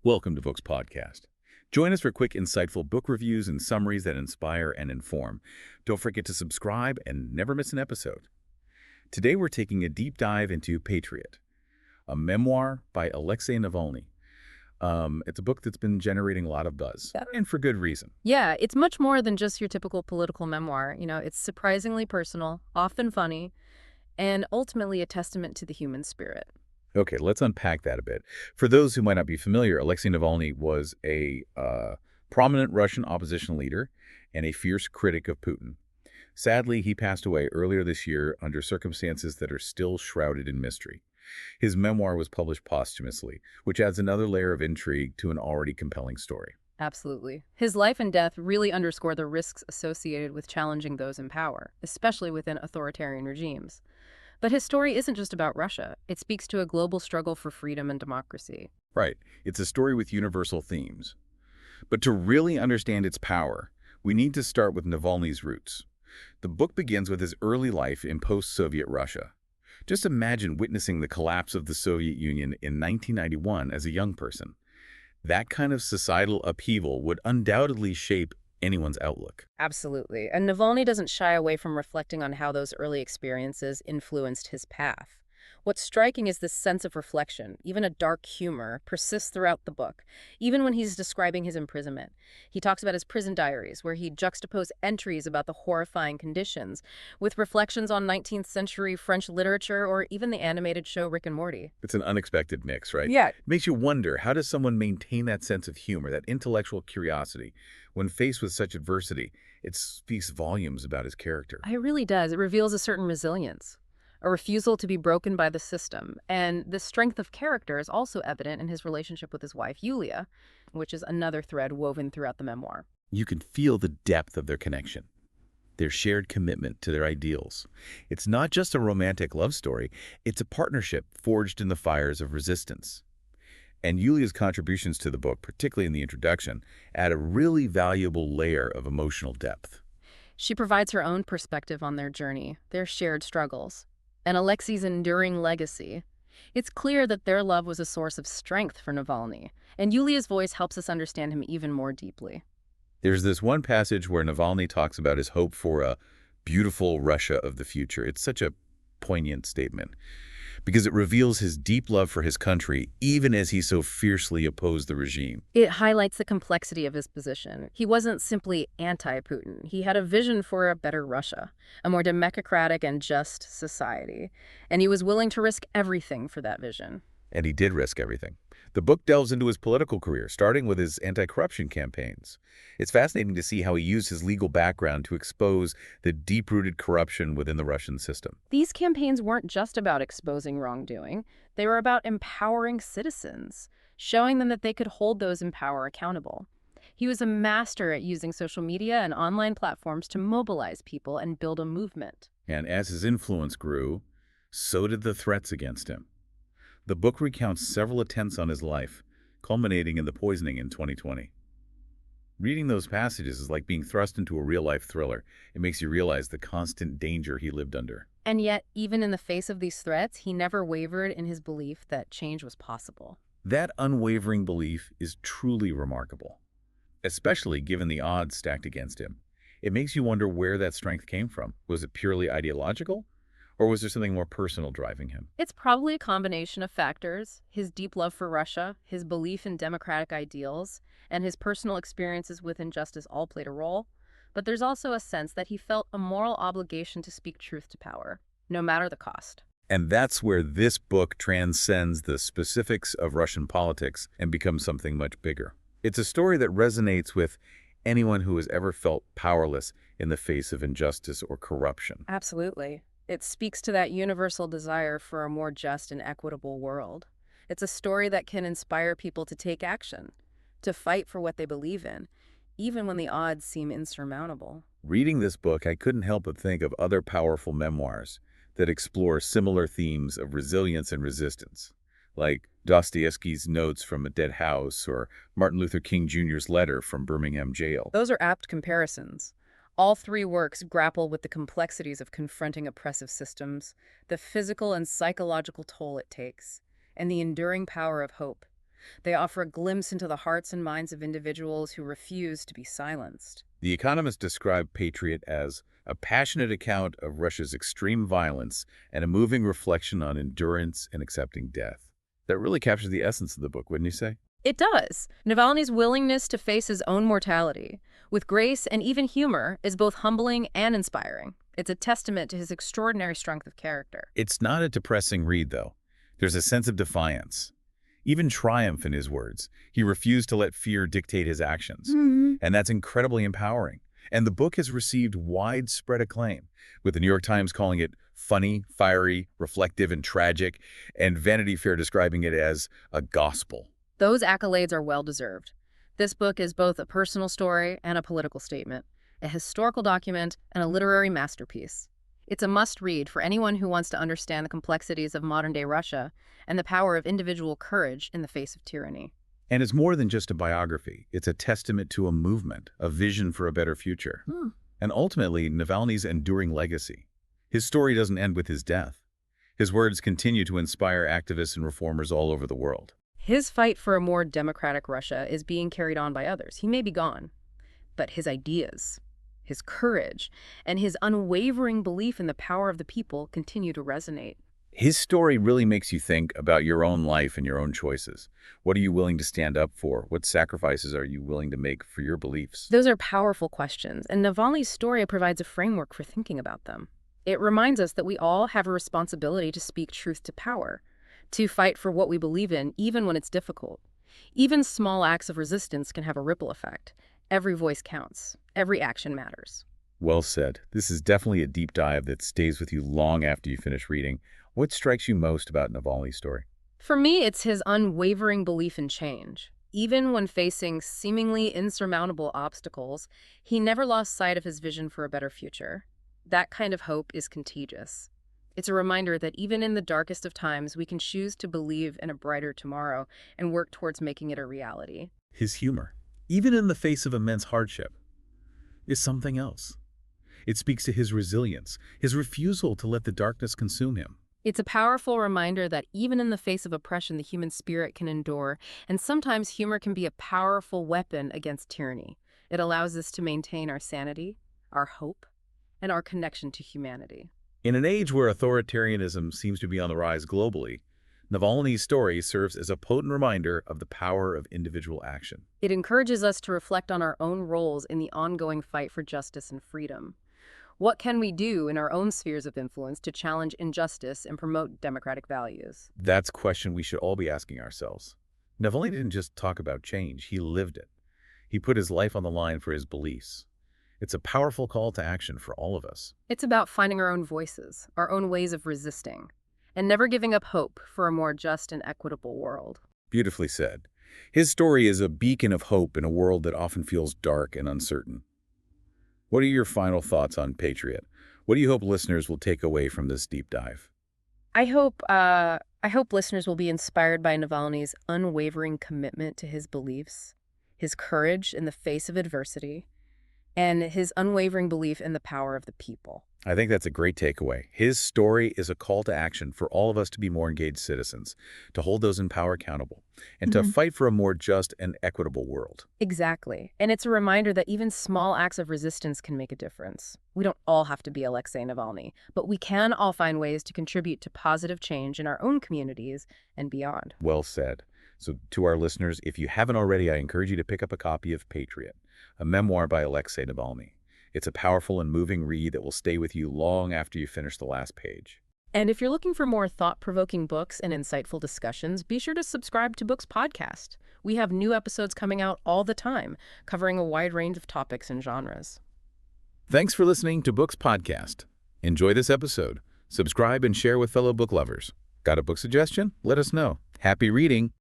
Welcome to Vox Podcast. Join us for quick, insightful book reviews and summaries that inspire and inform. Don't forget to subscribe and never miss an episode. Today we're taking a deep dive into Patriot, a memoir by Alexei Navalny. It's a book that's been generating a lot of buzz, and for good reason. Yeah, it's much more than just your typical political memoir. It's surprisingly personal, often funny, and ultimately a testament to the human spirit. Okay, let's unpack that a bit. For those who might not be familiar, Alexei Navalny was a prominent Russian opposition leader and a fierce critic of Putin. Sadly, he passed away earlier this year under circumstances that are still shrouded in mystery. His memoir was published posthumously, which adds another layer of intrigue to an already compelling story. Absolutely. His life and death really underscore the risks associated with challenging those in power, especially within authoritarian regimes. But his story isn't just about Russia. It speaks to a global struggle for freedom and democracy. Right. It's a story with universal themes. But to really understand its power, we need to start with Navalny's roots. The book begins with his early life in post-Soviet Russia. Just imagine witnessing the collapse of the Soviet Union in 1991 as a young person. That kind of societal upheaval would undoubtedly shape anyone's outlook. Absolutely. And Navalny doesn't shy away from reflecting on how those early experiences influenced his path. What's striking is this sense of reflection, even a dark humor, persists throughout the book, even when he's describing his imprisonment. He talks about his prison diaries, where he juxtaposed entries about the horrifying conditions with reflections on 19th century French literature or even the animated show Rick and Morty. It's an unexpected mix, right? Yeah. It makes you wonder, how does someone maintain that sense of humor, that intellectual curiosity, when faced with such adversity? It speaks volumes about his character. It really does. It reveals a certain resilience, a refusal to be broken by the system. And the strength of character is also evident in his relationship with his wife, Yulia, which is another thread woven throughout the memoir. You can feel the depth of their connection, their shared commitment to their ideals. It's not just a romantic love story, it's a partnership forged in the fires of resistance. And Yulia's contributions to the book, particularly in the introduction, add a really valuable layer of emotional depth. She provides her own perspective on their journey, their shared struggles, and Alexei's enduring legacy. It's clear that their love was a source of strength for Navalny, and Yulia's voice helps us understand him even more deeply. There's this one passage where Navalny talks about his hope for a beautiful Russia of the future. It's such a poignant statement because it reveals his deep love for his country, even as he so fiercely opposed the regime. It highlights the complexity of his position. He wasn't simply anti-Putin. He had a vision for a better Russia, a more democratic and just society, and he was willing to risk everything for that vision. And he did risk everything. The book delves into his political career, starting with his anti-corruption campaigns. It's fascinating to see how he used his legal background to expose the deep-rooted corruption within the Russian system. These campaigns weren't just about exposing wrongdoing. They were about empowering citizens, showing them that they could hold those in power accountable. He was a master at using social media and online platforms to mobilize people and build a movement. And as his influence grew, so did the threats against him. The book recounts several attempts on his life, culminating in the poisoning in 2020. Reading those passages is like being thrust into a real-life thriller. It makes you realize the constant danger he lived under. And yet, even in the face of these threats, he never wavered in his belief that change was possible. That unwavering belief is truly remarkable, especially given the odds stacked against him. It makes you wonder where that strength came from. Was it purely ideological? Or was there something more personal driving him? It's probably a combination of factors: his deep love for Russia, his belief in democratic ideals, and his personal experiences with injustice all played a role. But there's also a sense that he felt a moral obligation to speak truth to power, no matter the cost. And that's where this book transcends the specifics of Russian politics and becomes something much bigger. It's a story that resonates with anyone who has ever felt powerless in the face of injustice or corruption. Absolutely. It speaks to that universal desire for a more just and equitable world. It's a story that can inspire people to take action, to fight for what they believe in, even when the odds seem insurmountable. Reading this book, I couldn't help but think of other powerful memoirs that explore similar themes of resilience and resistance, like Dostoevsky's Notes from a Dead House or Martin Luther King Jr.'s Letter from Birmingham Jail. Those are apt comparisons. All three works grapple with the complexities of confronting oppressive systems, the physical and psychological toll it takes, and the enduring power of hope. They offer a glimpse into the hearts and minds of individuals who refuse to be silenced. The Economist described Patriot as a passionate account of Russia's extreme violence and a moving reflection on endurance and accepting death. That really captures the essence of the book, wouldn't you say? It does. Navalny's willingness to face his own mortality, with grace and even humor, is both humbling and inspiring. It's a testament to his extraordinary strength of character. It's not a depressing read, though. There's a sense of defiance, even triumph in his words. He refused to let fear dictate his actions, and that's incredibly empowering. And the book has received widespread acclaim, with the New York Times calling it funny, fiery, reflective, and tragic, and Vanity Fair describing it as a gospel. Those accolades are well-deserved. This book is both a personal story and a political statement, a historical document and a literary masterpiece. It's a must-read for anyone who wants to understand the complexities of modern-day Russia and the power of individual courage in the face of tyranny. And it's more than just a biography. It's a testament to a movement, a vision for a better future. And ultimately, Navalny's enduring legacy. His story doesn't end with his death. His words continue to inspire activists and reformers all over the world. His fight for a more democratic Russia is being carried on by others. He may be gone, but his ideas, his courage, and his unwavering belief in the power of the people continue to resonate. His story really makes you think about your own life and your own choices. What are you willing to stand up for? What sacrifices are you willing to make for your beliefs? Those are powerful questions, and Navalny's story provides a framework for thinking about them. It reminds us that we all have a responsibility to speak truth to power, to fight for what we believe in, even when it's difficult. Even small acts of resistance can have a ripple effect. Every voice counts. Every action matters. Well said. This is definitely a deep dive that stays with you long after you finish reading. What strikes you most about Navalny's story? For me, it's his unwavering belief in change. Even when facing seemingly insurmountable obstacles, he never lost sight of his vision for a better future. That kind of hope is contagious. It's a reminder that even in the darkest of times, we can choose to believe in a brighter tomorrow and work towards making it a reality. His humor, even in the face of immense hardship, is something else. It speaks to his resilience, his refusal to let the darkness consume him. It's a powerful reminder that even in the face of oppression, the human spirit can endure, and sometimes humor can be a powerful weapon against tyranny. It allows us to maintain our sanity, our hope, and our connection to humanity. In an age where authoritarianism seems to be on the rise globally, Navalny's story serves as a potent reminder of the power of individual action. It encourages us to reflect on our own roles in the ongoing fight for justice and freedom. What can we do in our own spheres of influence to challenge injustice and promote democratic values? That's a question we should all be asking ourselves. Navalny didn't just talk about change, he lived it. He put his life on the line for his beliefs. It's a powerful call to action for all of us. It's about finding our own voices, our own ways of resisting, and never giving up hope for a more just and equitable world. Beautifully said. His story is a beacon of hope in a world that often feels dark and uncertain. What are your final thoughts on Patriot? What do you hope listeners will take away from this deep dive? I hope listeners will be inspired by Navalny's unwavering commitment to his beliefs, his courage in the face of adversity, and his unwavering belief in the power of the people. I think that's a great takeaway. His story is a call to action for all of us to be more engaged citizens, to hold those in power accountable, and to fight for a more just and equitable world. Exactly. And it's a reminder that even small acts of resistance can make a difference. We don't all have to be Alexei Navalny, but we can all find ways to contribute to positive change in our own communities and beyond. Well said. So to our listeners, if you haven't already, I encourage you to pick up a copy of Patriot, a memoir by Alexei Navalny. It's a powerful and moving read that will stay with you long after you finish the last page. And if you're looking for more thought-provoking books and insightful discussions, be sure to subscribe to Books Podcast. We have new episodes coming out all the time, covering a wide range of topics and genres. Thanks for listening to Books Podcast. Enjoy this episode. Subscribe and share with fellow book lovers. Got a book suggestion? Let us know. Happy reading!